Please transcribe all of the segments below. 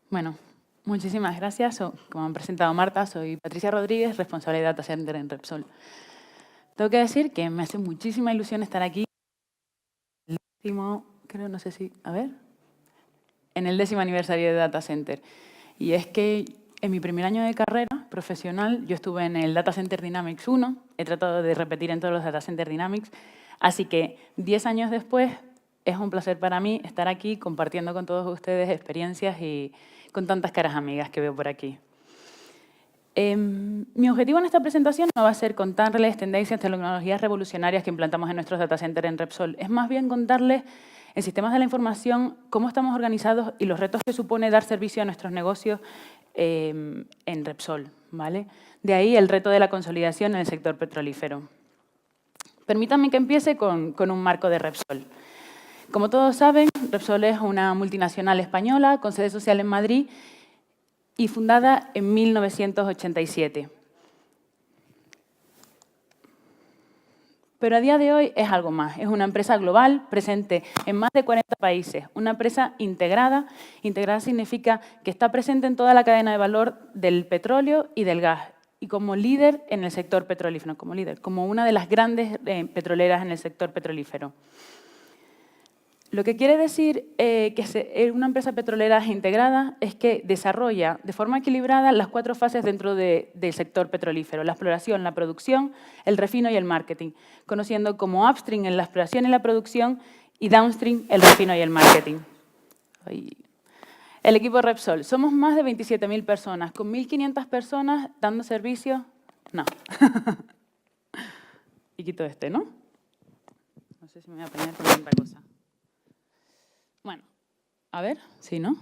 Bueno, muchísimas gracias. Como han presentado Marta, soy Patricia Rodríguez, responsable de Data Center en Repsol. Tengo que decir que me hace muchísima ilusión estar aquí. En el 10º aniversario de Data Center. Y es que en mi primer año de carrera profesional yo estuve en el Data Center Dynamics 1, he tratado de repetir en todos los Data Center Dynamics, así que 10 años después es un placer para mí estar aquí compartiendo con todos ustedes experiencias y con tantas caras amigas que veo por aquí. Mi objetivo en esta presentación no va a ser contarles tendencias, tecnologías revolucionarias que implantamos en nuestros data centers en Repsol. Es más bien contarles en sistemas de la información cómo estamos organizados y los retos que supone dar servicio a nuestros negocios en Repsol, ¿vale? De ahí el reto de la consolidación en el sector petrolífero. Permítanme que empiece con un marco de Repsol. Como todos saben, Repsol es una multinacional española con sede social en Madrid y fundada en 1987. Pero a día de hoy es algo más. Es una empresa global, presente en más de 40 países. Una empresa integrada. Integrada significa que está presente en toda la cadena de valor del petróleo y del gas. Y como líder en el sector petrolífero, como una de las grandes petroleras en el sector petrolífero. Lo que quiere decir que una empresa petrolera integrada es que desarrolla de forma equilibrada las 4 fases dentro del sector petrolífero: la exploración, la producción, el refino y el marketing, conociendo como upstream en la exploración y la producción y downstream el refino y el marketing. El equipo Repsol, somos más de 27.000 personas, con 1.500 personas dando servicio. No. Y quito ¿no? No sé si me voy a poner con tanta cosa. Bueno, a ver, sí, ¿no?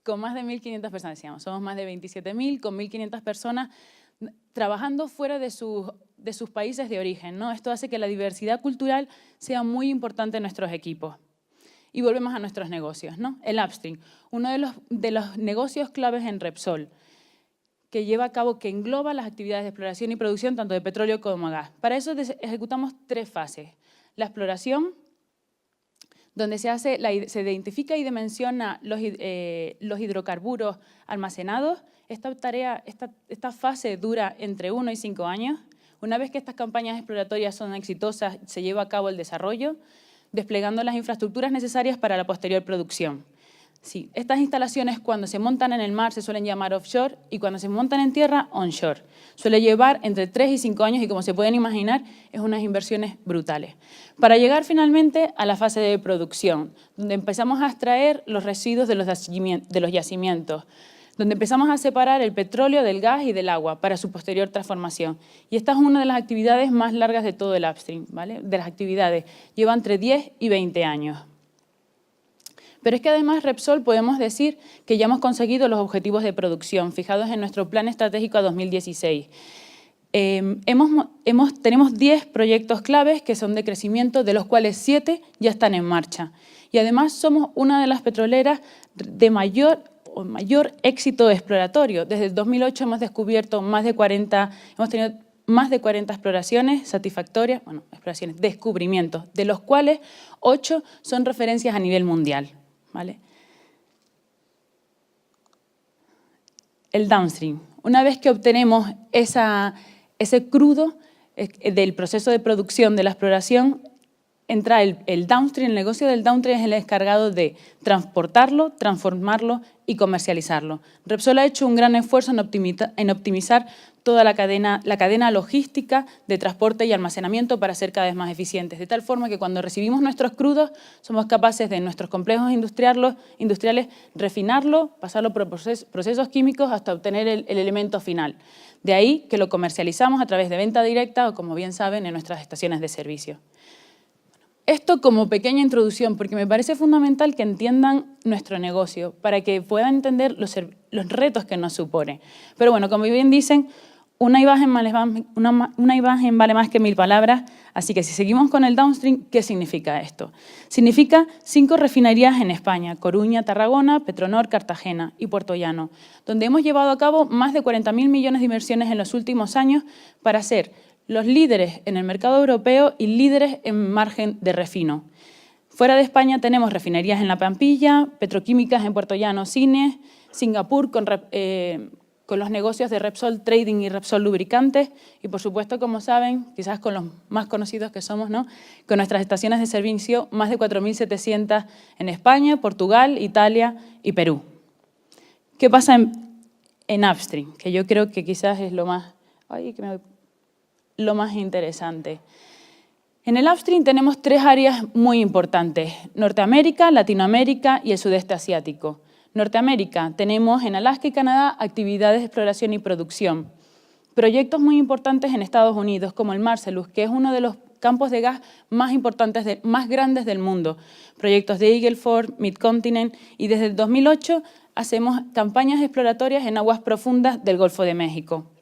Con más de 1.500 personas, decíamos. Somos más de 27.000, con 1.500 personas trabajando fuera de sus países de origen, ¿no? Esto hace que la diversidad cultural sea muy importante en nuestros equipos. Y volvemos a nuestros negocios, ¿no? El upstream, uno de los negocios claves en Repsol, que lleva a cabo, que engloba las actividades de exploración y producción tanto de petróleo como de gas. Para eso ejecutamos 3 fases. La exploración, donde se identifica y dimensiona los hidrocarburos almacenados. Esta fase dura entre 1 y 5 años. Una vez que estas campañas exploratorias son exitosas, se lleva a cabo el desarrollo, desplegando las infraestructuras necesarias para la posterior producción. Sí, estas instalaciones cuando se montan en el mar se suelen llamar offshore y cuando se montan en tierra, onshore. Suele llevar entre 3 y 5 años y, como se pueden imaginar, es unas inversiones brutales. Para llegar finalmente a la fase de producción, donde empezamos a extraer los residuos de los yacimientos, donde empezamos a separar el petróleo del gas y del agua para su posterior transformación. Y esta es una de las actividades más largas de todo el upstream, ¿vale? De las actividades. Lleva entre 10 y 20 años. Pero es que además Repsol podemos decir que ya hemos conseguido los objetivos de producción fijados en nuestro plan estratégico a 2016. Tenemos 10 proyectos claves que son de crecimiento, de los cuales 7 ya están en marcha. Y además somos una de las petroleras de mayor éxito exploratorio. Desde el 2008 hemos descubierto hemos tenido más de 40 exploraciones satisfactorias, descubrimientos, de los cuales 8 son referencias a nivel mundial. ¿Vale? El downstream. Una vez que obtenemos ese crudo del proceso de producción de la exploración, entra el downstream. El negocio del downstream es el encargado de transportarlo, transformarlo y comercializarlo. Repsol ha hecho un gran esfuerzo en optimizar toda la cadena logística de transporte y almacenamiento para ser cada vez más eficientes, de tal forma que cuando recibimos nuestros crudos somos capaces de nuestros complejos industriales refinarlo, pasarlo por procesos químicos hasta obtener el elemento final. De ahí que lo comercializamos a través de venta directa o, como bien saben, en nuestras estaciones de servicio. Esto como pequeña introducción, porque me parece fundamental que entiendan nuestro negocio, para que puedan entender los retos que nos supone. Pero bueno, como bien dicen, una imagen vale más que 1000 palabras, así que si seguimos con el downstream, ¿qué significa esto? Significa 5 refinerías en España: Coruña, Tarragona, Petronor, Cartagena y Puerto Llano, donde hemos llevado a cabo más de 40.000 millones de inversiones en los últimos años para ser los líderes en el mercado europeo y líderes en margen de refino. Fuera de España tenemos refinerías en La Pampilla, petroquímicas en Puerto Llano, Cines, Singapur con los negocios de Repsol Trading y Repsol Lubricantes y, por supuesto, como saben, quizás con los más conocidos que somos, ¿no?, con nuestras estaciones de servicio, más de 4.700 en España, Portugal, Italia y Perú. ¿Qué pasa en upstream? Que yo creo que quizás es lo más interesante. En el upstream tenemos 3 áreas muy importantes: Norteamérica, Latinoamérica y el sudeste asiático. Norteamérica, tenemos en Alaska y Canadá actividades de exploración y producción. Proyectos muy importantes en Estados Unidos, como el Marcellus, que es uno de los campos de gas más importantes, más grandes del mundo. Proyectos de Eagle Ford, Mid-Continent, y desde el 2008 hacemos campañas exploratorias en aguas profundas del Golfo de México.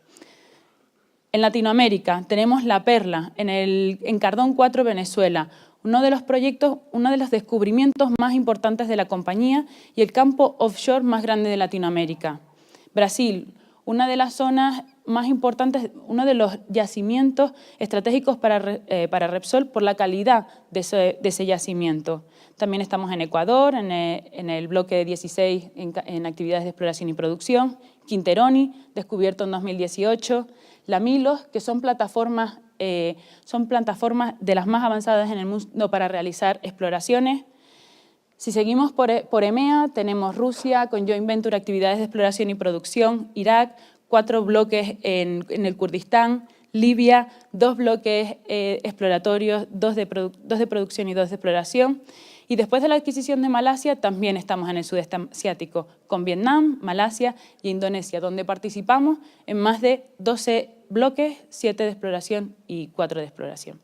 En Latinoamérica tenemos La Perla, en Cardón 4, Venezuela, uno de los proyectos, uno de los descubrimientos más importantes de la compañía y el campo offshore más grande de Latinoamérica. Brasil, una de las zonas más importantes, uno de los yacimientos estratégicos para Repsol por la calidad de ese yacimiento. También estamos en Ecuador, en el bloque 16 en actividades de exploración y producción. Quinteroni, descubierto en 2018. La Milos, que son plataformas de las más avanzadas en el mundo para realizar exploraciones. Si seguimos por EMEA, tenemos Rusia con Joint Venture, actividades de exploración y producción, Irak, 4 bloques en el Kurdistán, Libia, 2 bloques exploratorios, 2 de producción y 2 de exploración. Y después de la adquisición de Malasia, también estamos en el sudeste asiático, con Vietnam, Malasia y Indonesia, donde participamos en más de 12 bloques, 7 de exploración y 4 de exploración.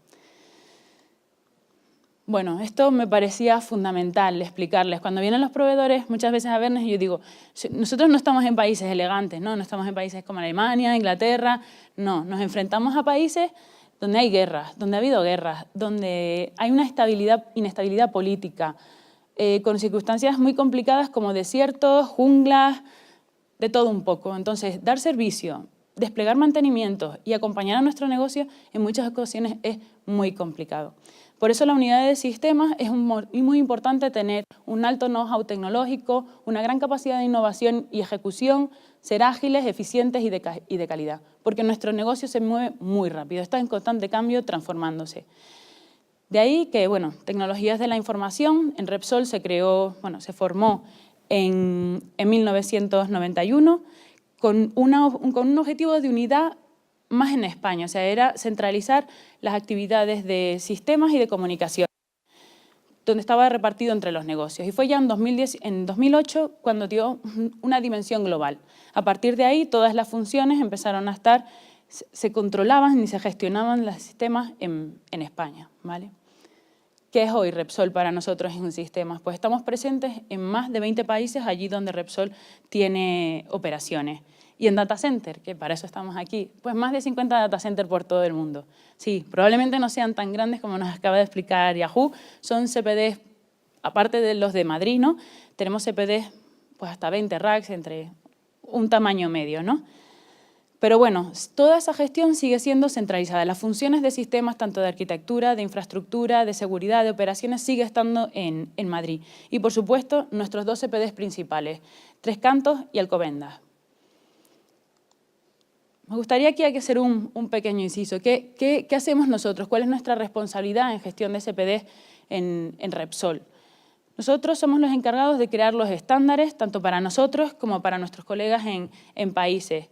Bueno, esto me parecía fundamental explicarles. Cuando vienen los proveedores muchas veces a vernos, yo digo, nosotros no estamos en países elegantes, no estamos en países como Alemania, Inglaterra, no, nos enfrentamos a países donde hay guerras, donde ha habido guerras, donde hay una inestabilidad política, con circunstancias muy complicadas como desiertos, junglas, de todo un poco. Entonces, dar servicio, desplegar mantenimientos y acompañar a nuestro negocio en muchas ocasiones es muy complicado. Por eso la unidad de sistemas es muy importante tener un alto know-how tecnológico, una gran capacidad de innovación y ejecución, ser ágiles, eficientes y de calidad, porque nuestro negocio se mueve muy rápido, está en constante cambio, transformándose. De ahí que, bueno, tecnologías de la información, en Repsol se formó en 1991 con un objetivo de unidad más en España, o sea, era centralizar las actividades de sistemas y de comunicación, donde estaba repartido entre los negocios. Y fue ya en 2008 cuando dio una dimensión global. A partir de ahí, todas las funciones empezaron a estar, se controlaban y se gestionaban los sistemas en España, ¿vale? ¿Qué es hoy Repsol para nosotros en sistemas? Pues estamos presentes en más de 20 países, allí donde Repsol tiene operaciones. Y en data center, que para eso estamos aquí, pues más de 50 data centers por todo el mundo. Sí, probablemente no sean tan grandes como nos acaba de explicar Yahoo, son CPDs, aparte de los de Madrid, ¿no? Tenemos CPDs pues hasta 20 racks, entre un tamaño medio, ¿no? Pero bueno, toda esa gestión sigue siendo centralizada. Las funciones de sistemas, tanto de arquitectura, de infraestructura, de seguridad, de operaciones, sigue estando en Madrid. Y, por supuesto, nuestros 2 CPDs principales, Tres Cantos y Alcobendas. Me gustaría aquí hacer un pequeño inciso. ¿Qué hacemos nosotros? ¿Cuál es nuestra responsabilidad en gestión de CPDs en Repsol? Nosotros somos los encargados de crear los estándares, tanto para nosotros como para nuestros colegas en países.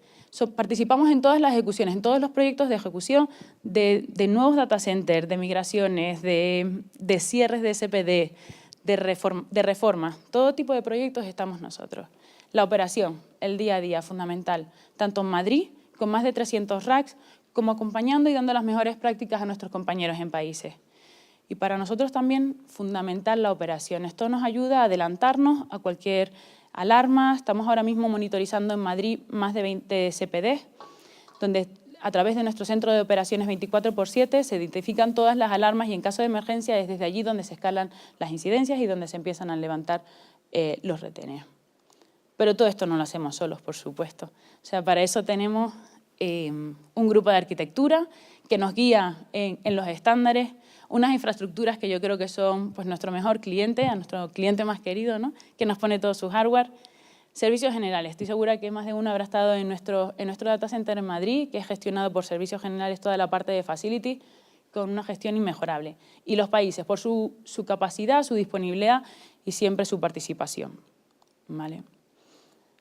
Participamos en todas las ejecuciones, en todos los proyectos de ejecución de nuevos data centers, de migraciones, de cierres de CPD, de reformas. Todo tipo de proyectos estamos nosotros. La operación, el día a día, fundamental, tanto en Madrid, con más de 300 racks, como acompañando y dando las mejores prácticas a nuestros compañeros en países. Y para nosotros también fundamental la operación. Esto nos ayuda a adelantarnos a cualquier alarma. Estamos ahora mismo monitorizando en Madrid más de 20 CPDs, donde a través de nuestro centro de operaciones 24/7 se identifican todas las alarmas y en caso de emergencia es desde allí donde se escalan las incidencias y donde se empiezan a levantar los retenes. Pero todo esto no lo hacemos solos, por supuesto. O sea, para eso tenemos un grupo de arquitectura que nos guía en los estándares, unas infraestructuras que yo creo que son pues, nuestro mejor cliente, a nuestro cliente más querido, ¿no? Que nos pone todo su hardware. Servicios generales. Estoy segura que más de uno habrá estado en nuestro data center en Madrid, que es gestionado por Servicios Generales toda la parte de facility, con una gestión inmejorable. Y los países, por su capacidad, su disponibilidad y siempre su participación. ¿Vale?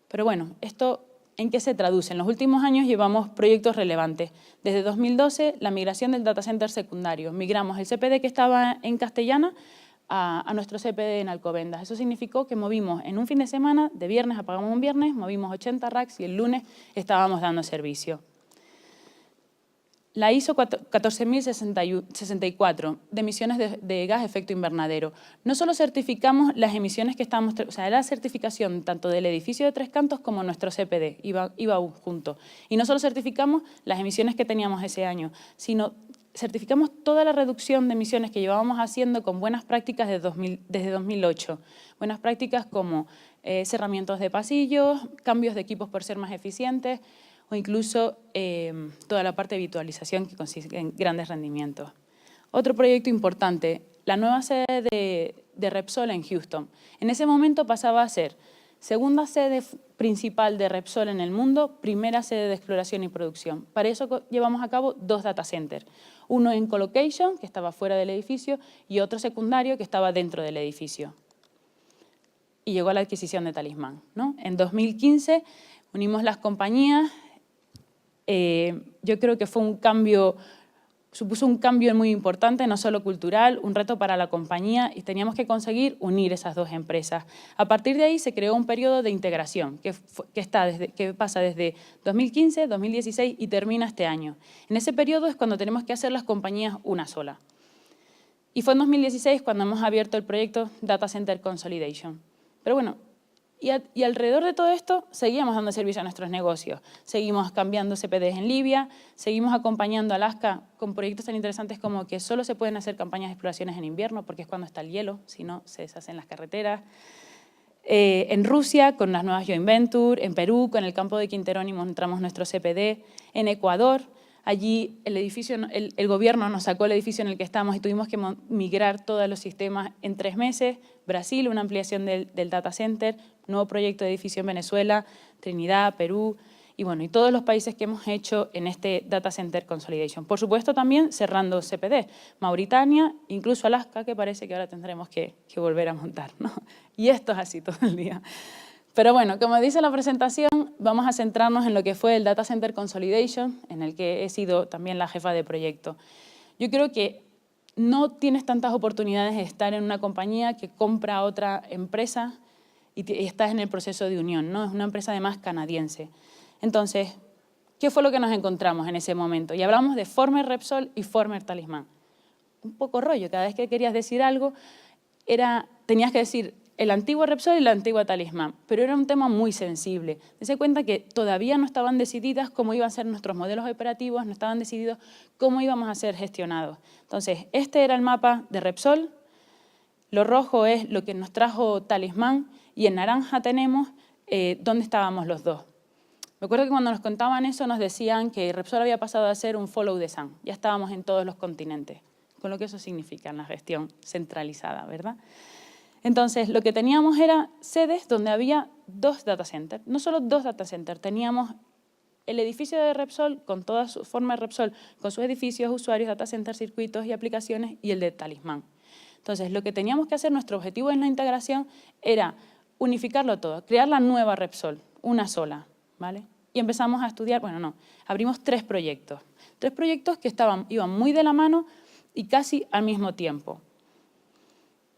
Pero bueno, ¿esto en qué se traduce? En los últimos años llevamos proyectos relevantes. Desde 2012, la migración del data center secundario. Migramos el CPD que estaba en Castellana a nuestro CPD en Alcobendas. Eso significó que movimos en un fin de semana, de viernes apagamos un viernes, movimos 80 racks y el lunes estábamos dando servicio. La ISO 14064 de emisiones de gas efecto invernadero. No solo certificamos las emisiones que estábamos, o sea, era la certificación tanto del edificio de Tres Cantos como nuestro CPD, iba junto. Y no solo certificamos las emisiones que teníamos ese año, sino certificamos toda la reducción de emisiones que llevábamos haciendo con buenas prácticas desde 2008. Buenas prácticas como cerramientos de pasillos, cambios de equipos por ser más eficientes, o incluso toda la parte de virtualización que consiste en grandes rendimientos. Otro proyecto importante, la nueva sede de Repsol en Houston. En ese momento pasaba a ser segunda sede principal de Repsol en el mundo, primera sede de exploración y producción. Para eso llevamos a cabo 2 data centers. Uno en colocation, que estaba fuera del edificio, y otro secundario, que estaba dentro del edificio. Y llegó a la adquisición de Talismán, ¿no? En 2015 unimos las compañías. Yo creo que fue supuso un cambio muy importante, no solo cultural, un reto para la compañía y teníamos que conseguir unir esas 2 empresas. A partir de ahí se creó un periodo de integración que pasa desde 2015, 2016 y termina este año. En ese periodo es cuando tenemos que hacer las compañías una sola. Y fue en 2016 cuando hemos abierto el proyecto Data Center Consolidation. Pero bueno, y alrededor de todo esto seguíamos dando servicio a nuestros negocios. Seguimos cambiando CPDs en Libia, seguimos acompañando a Alaska con proyectos tan interesantes como que solo se pueden hacer campañas de exploraciones en invierno porque es cuando está el hielo, si no se deshacen las carreteras. En Rusia con las nuevas joint venture, en Perú con el campo de Quinterón y montamos nuestro CPD, en Ecuador. Allí el gobierno nos sacó el edificio en el que estamos y tuvimos que migrar todos los sistemas en 3 meses. Brasil, una ampliación del data center, nuevo proyecto de edificio en Venezuela, Trinidad, Perú, y bueno, y todos los países que hemos hecho en este Data Center Consolidation. Por supuesto también cerrando CPD, Mauritania, incluso Alaska, que parece que ahora tendremos que volver a montar, ¿no? Y esto es así todo el día. Pero bueno, como dice la presentación, vamos a centrarnos en lo que fue el Data Center Consolidation, en el que he sido también la jefa de proyecto. Yo creo que no tienes tantas oportunidades de estar en una compañía que compra a otra empresa y estás en el proceso de unión, ¿no? Es una empresa además canadiense. Entonces, ¿qué fue lo que nos encontramos en ese momento? Y hablamos de Former Repsol y Former Talismán. Un poco rollo, cada vez que querías decir algo, tenías que decir el antiguo Repsol y la antigua Talismán, pero era un tema muy sensible. Dense cuenta que todavía no estaban decididas cómo iban a ser nuestros modelos operativos, no estaban decididos cómo íbamos a ser gestionados. Entonces, este era el mapa de Repsol, lo rojo es lo que nos trajo Talismán y en naranja tenemos dónde estábamos los dos. Me acuerdo que cuando nos contaban eso nos decían que Repsol había pasado a ser un follow the sun, ya estábamos en todos los continentes, con lo que eso significa en la gestión centralizada, ¿verdad? Entonces, lo que teníamos era sedes donde había 2 data centers. No solo 2 data centers, teníamos el edificio de Repsol con toda su forma de Repsol, con sus edificios, usuarios, data centers, circuitos y aplicaciones, y el de Talismán. Entonces, lo que teníamos que hacer, nuestro objetivo en la integración, era unificarlo todo, crear la nueva Repsol, una sola, ¿vale? Y empezamos a estudiar, abrimos 3 proyectos. 3 proyectos que iban muy de la mano y casi al mismo tiempo,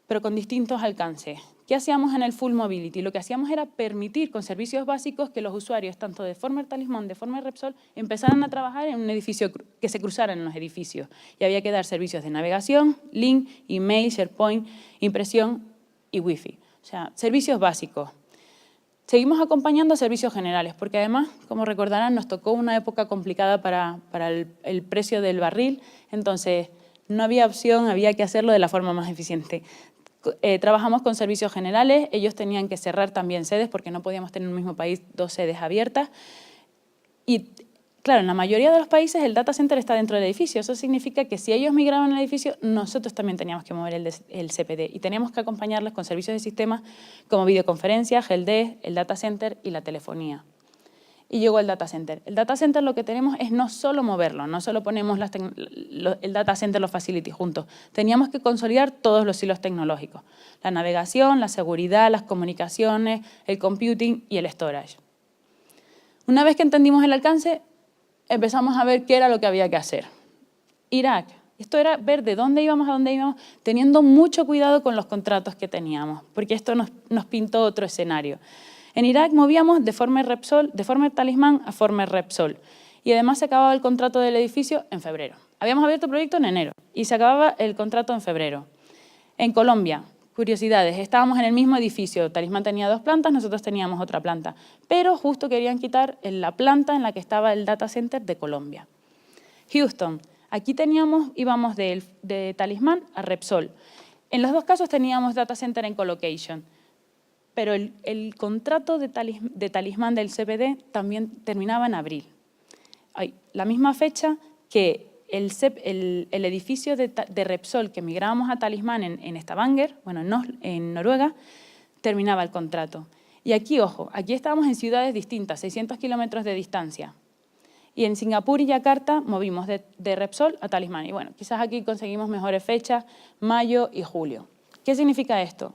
pero con distintos alcances. ¿Qué hacíamos en el Full Mobility? Lo que hacíamos era permitir con servicios básicos que los usuarios, tanto de Former Talismán, de Former Repsol, empezaran a trabajar en un edificio, que se cruzaran en los edificios. Y había que dar servicios de navegación, link, email, SharePoint, impresión y Wi-Fi. O sea, servicios básicos. Seguimos acompañando servicios generales, porque además, como recordarán, nos tocó una época complicada para el precio del barril, entonces no había opción, había que hacerlo de la forma más eficiente. Trabajamos con servicios generales, ellos tenían que cerrar también sedes porque no podíamos tener en el mismo país 2 sedes abiertas y Claro, en la mayoría de los países el data center está dentro del edificio. Eso significa que si ellos migraban el edificio, nosotros también teníamos que mover el CPD y teníamos que acompañarles con servicios de sistemas como videoconferencias, el DES, el data center y la telefonía. Y llegó el data center. El data center lo que tenemos es no solo moverlo, no solo ponemos el data center, los facilities juntos. Teníamos que consolidar todos los hilos tecnológicos. La navegación, la seguridad, las comunicaciones, el computing y el storage. Una vez que entendimos el alcance, empezamos a ver qué era lo que había que hacer. Irak. Esto era ver de dónde íbamos a dónde íbamos, teniendo mucho cuidado con los contratos que teníamos, porque esto nos pintó otro escenario. En Irak movíamos de Former Repsol, de Former Talismán a Former Repsol. Y además se acababa el contrato del edificio en febrero. Habíamos abierto el proyecto en enero y se acababa el contrato en febrero. En Colombia, curiosidades, estábamos en el mismo edificio. Talismán tenía 2 plantas, nosotros teníamos otra planta. Pero justo querían quitar la planta en la que estaba el data center de Colombia. Houston, aquí íbamos de Talismán a Repsol. En los 2 casos teníamos data center en colocation. Pero el contrato de Talismán del CPD también terminaba en abril. La misma fecha que el edificio de Repsol que migrábamos a Talismán en Stavanger, bueno, en Noruega, terminaba el contrato. Y aquí, ojo, aquí estábamos en ciudades distintas, 600 kilómetros de distancia. Y en Singapur y Yakarta movimos de Repsol a Talismán. Y bueno, quizás aquí conseguimos mejores fechas, mayo y julio. ¿Qué significa esto?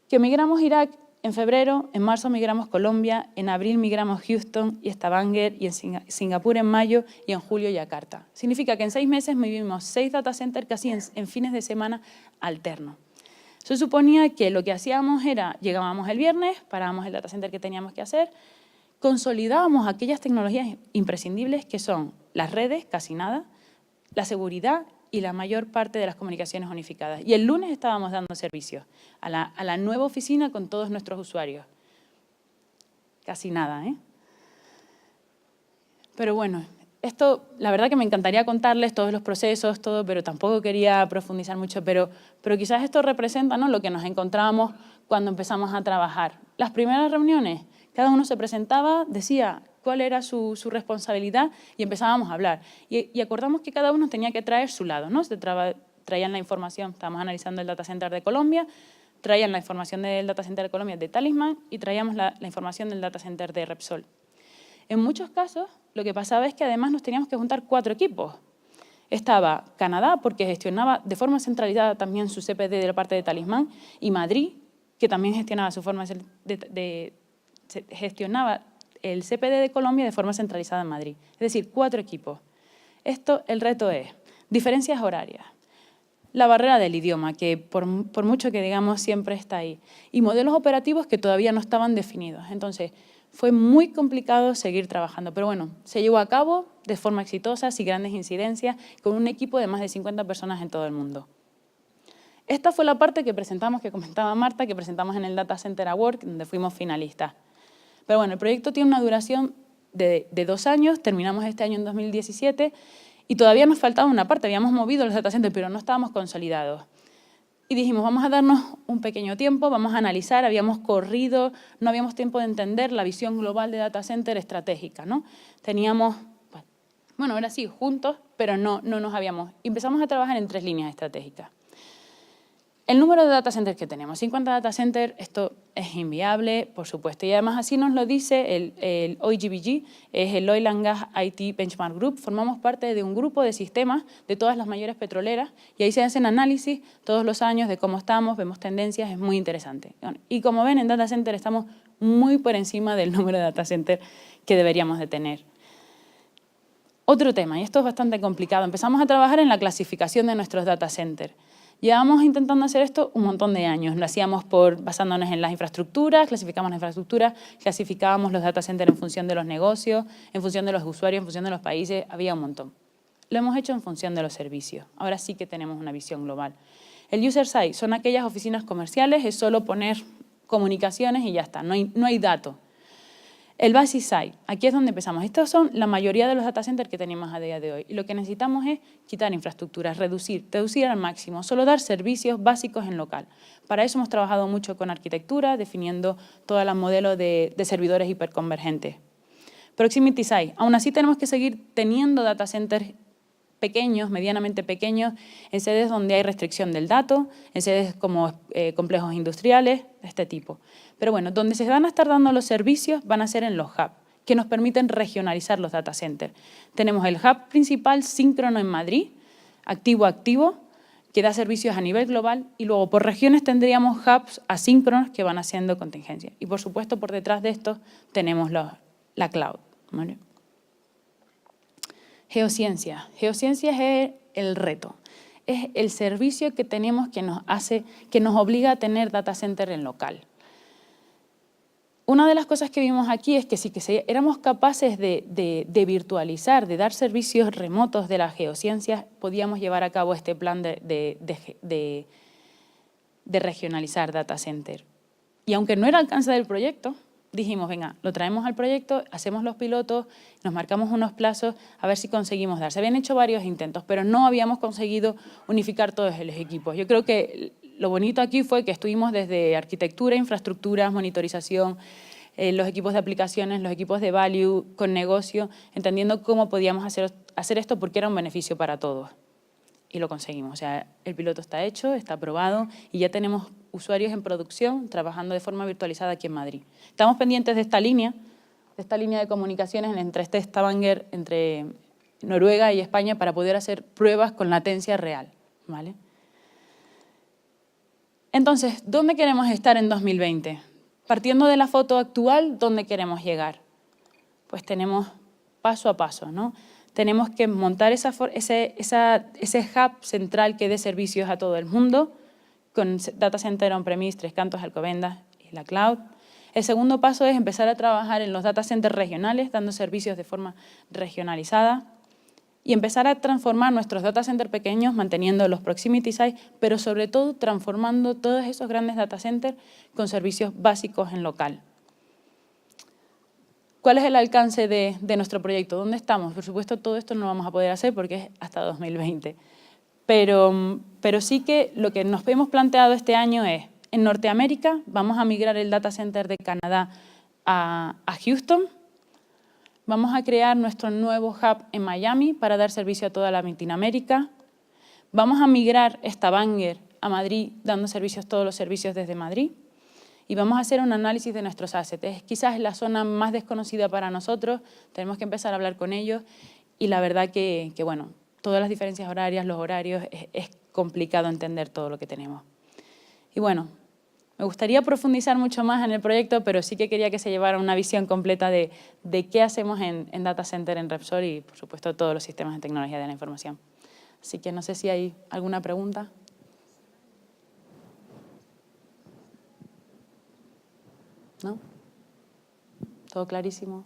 Que migramos Irak en febrero, en marzo migramos Colombia, en abril migramos Houston y Stavanger, y en Singapur en mayo y en julio Yakarta. Significa que en 6 meses movimos 6 data centers casi en fines de semana alternos. Eso suponía que lo que hacíamos era, llegábamos el viernes, parábamos el data center que teníamos que hacer, consolidábamos aquellas tecnologías imprescindibles que son las redes, casi nada, la seguridad y la mayor parte de las comunicaciones unificadas. Y el lunes estábamos dando servicios a la nueva oficina con todos nuestros usuarios. Casi nada, ¿eh? Pero bueno, esto, la verdad que me encantaría contarles todos los procesos, todo, pero tampoco quería profundizar mucho, pero quizás esto representa, ¿no?, lo que nos encontramos cuando empezamos a trabajar. Las primeras reuniones, cada uno se presentaba, decía cuál era su responsabilidad y empezábamos a hablar. Y acordamos que cada uno tenía que traer su lado, ¿no? Traían la información, estábamos analizando el data center de Colombia, traían la información del data center de Colombia de Talismán y traíamos la información del data center de Repsol. En muchos casos, lo que pasaba es que además nos teníamos que juntar 4 equipos. Estaba Canadá, porque gestionaba de forma centralizada también su CPD de la parte de Talismán, y Madrid, que también gestionaba gestionaba el CPD de Colombia de forma centralizada en Madrid. Es decir, 4 equipos. El reto es diferencias horarias, la barrera del idioma, que por mucho que digamos siempre está ahí, y modelos operativos que todavía no estaban definidos. Entonces, fue muy complicado seguir trabajando, pero bueno, se llevó a cabo de forma exitosa, sin grandes incidencias, con un equipo de más de 50 personas en todo el mundo. Esta fue la parte que presentamos, que comentaba Marta, que presentamos en el Data Center Award, donde fuimos finalistas. Pero bueno, el proyecto tiene una duración de 2 años, terminamos este año en 2017, y todavía nos faltaba una parte, habíamos movido los data centers, pero no estábamos consolidados. Y dijimos, vamos a darnos un pequeño tiempo, vamos a analizar, habíamos corrido, no habíamos tiempo de entender la visión global de data center estratégica, ¿no? Teníamos, bueno, ahora sí, juntos, pero no nos habíamos. Empezamos a trabajar en 3 líneas estratégicas. El número de data centers que tenemos, 50 data centers, esto es inviable, por supuesto, y además así nos lo dice el OIGBG, es el Oil and Gas IT Benchmark Group. Formamos parte de un grupo de sistemas de todas las mayores petroleras y ahí se hacen análisis todos los años de cómo estamos, vemos tendencias, es muy interesante. Y como ven, en data center estamos muy por encima del número de data centers que deberíamos de tener. Otro tema, y esto es bastante complicado, empezamos a trabajar en la clasificación de nuestros data centers. Llevamos intentando hacer esto un montón de años. Lo hacíamos basándonos en las infraestructuras, clasificamos las infraestructuras, clasificábamos los data centers en función de los negocios, en función de los usuarios, en función de los países, había un montón. Lo hemos hecho en función de los servicios. Ahora sí que tenemos una visión global. El user side son aquellas oficinas comerciales, es solo poner comunicaciones y ya está, no hay datos. El Basic Side, aquí es donde empezamos. Estos son la mayoría de los data centers que tenemos a día de hoy. Y lo que necesitamos es quitar infraestructuras, reducir al máximo, solo dar servicios básicos en local. Para eso hemos trabajado mucho con arquitectura, definiendo todo el modelo de servidores hiperconvergentes. Proximity Site. Aún así tenemos que seguir teniendo data centers pequeños, medianamente pequeños, en sedes donde hay restricción del dato, en sedes como complejos industriales, de este tipo. Pero bueno, donde se van a estar dando los servicios van a ser en los hubs, que nos permiten regionalizar los data centers. Tenemos el hub principal síncrono en Madrid, activo-activo, que da servicios a nivel global, y luego por regiones tendríamos hubs asíncronos que van haciendo contingencia. Y por supuesto, por detrás de esto tenemos la cloud, ¿vale? Geociencia. Geociencia es el reto. Es el servicio que tenemos que nos obliga a tener data center en local. Una de las cosas que vimos aquí es que si éramos capaces de virtualizar, de dar servicios remotos de las geociencias, podíamos llevar a cabo este plan de regionalizar data center. Y aunque no era alcance del proyecto, dijimos, venga, lo traemos al proyecto, hacemos los pilotos, nos marcamos unos plazos, a ver si conseguimos dar. Se habían hecho varios intentos, pero no habíamos conseguido unificar todos los equipos. Yo creo que lo bonito aquí fue que estuvimos desde arquitectura, infraestructuras, monitorización, los equipos de aplicaciones, los equipos de value, con negocio, entendiendo cómo podíamos hacer esto porque era un beneficio para todos. Y lo conseguimos. O sea, el piloto está hecho, está aprobado y ya tenemos usuarios en producción trabajando de forma virtualizada aquí en Madrid. Estamos pendientes de esta línea de comunicaciones entre Stavanger, entre Noruega y España para poder hacer pruebas con latencia real, ¿vale? Entonces, ¿dónde queremos estar en 2020? Partiendo de la foto actual, ¿dónde queremos llegar? Pues tenemos paso a paso, ¿no? Tenemos que montar ese hub central que dé servicios a todo el mundo, con data center on-premise, Tres Cantos, Alcobendas y la cloud. El segundo paso es empezar a trabajar en los data centers regionales, dando servicios de forma regionalizada, y empezar a transformar nuestros data centers pequeños, manteniendo los proximity sites, pero sobre todo transformando todos esos grandes data centers con servicios básicos en local. ¿Cuál es el alcance de nuestro proyecto? ¿Dónde estamos? Por supuesto, todo esto no lo vamos a poder hacer porque es hasta 2020. Pero sí que lo que nos hemos planteado este año es, en Norteamérica vamos a migrar el data center de Canadá a Houston. Vamos a crear nuestro nuevo hub en Miami para dar servicio a toda Latinoamérica. Vamos a migrar Stavanger a Madrid, dando todos los servicios desde Madrid. Y vamos a hacer un análisis de nuestros assets. Quizás es la zona más desconocida para nosotros, tenemos que empezar a hablar con ellos y la verdad que bueno, todas las diferencias horarias, los horarios, es complicado entender todo lo que tenemos. Y bueno, me gustaría profundizar mucho más en el proyecto, pero sí que quería que se llevara una visión completa de qué hacemos en Data Center en Repsol y, por supuesto, todos los sistemas de tecnología de la información. Así que no sé si hay alguna pregunta. ¿No? ¿Todo clarísimo?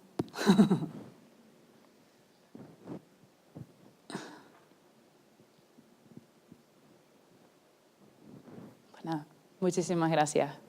Pues nada, muchísimas gracias.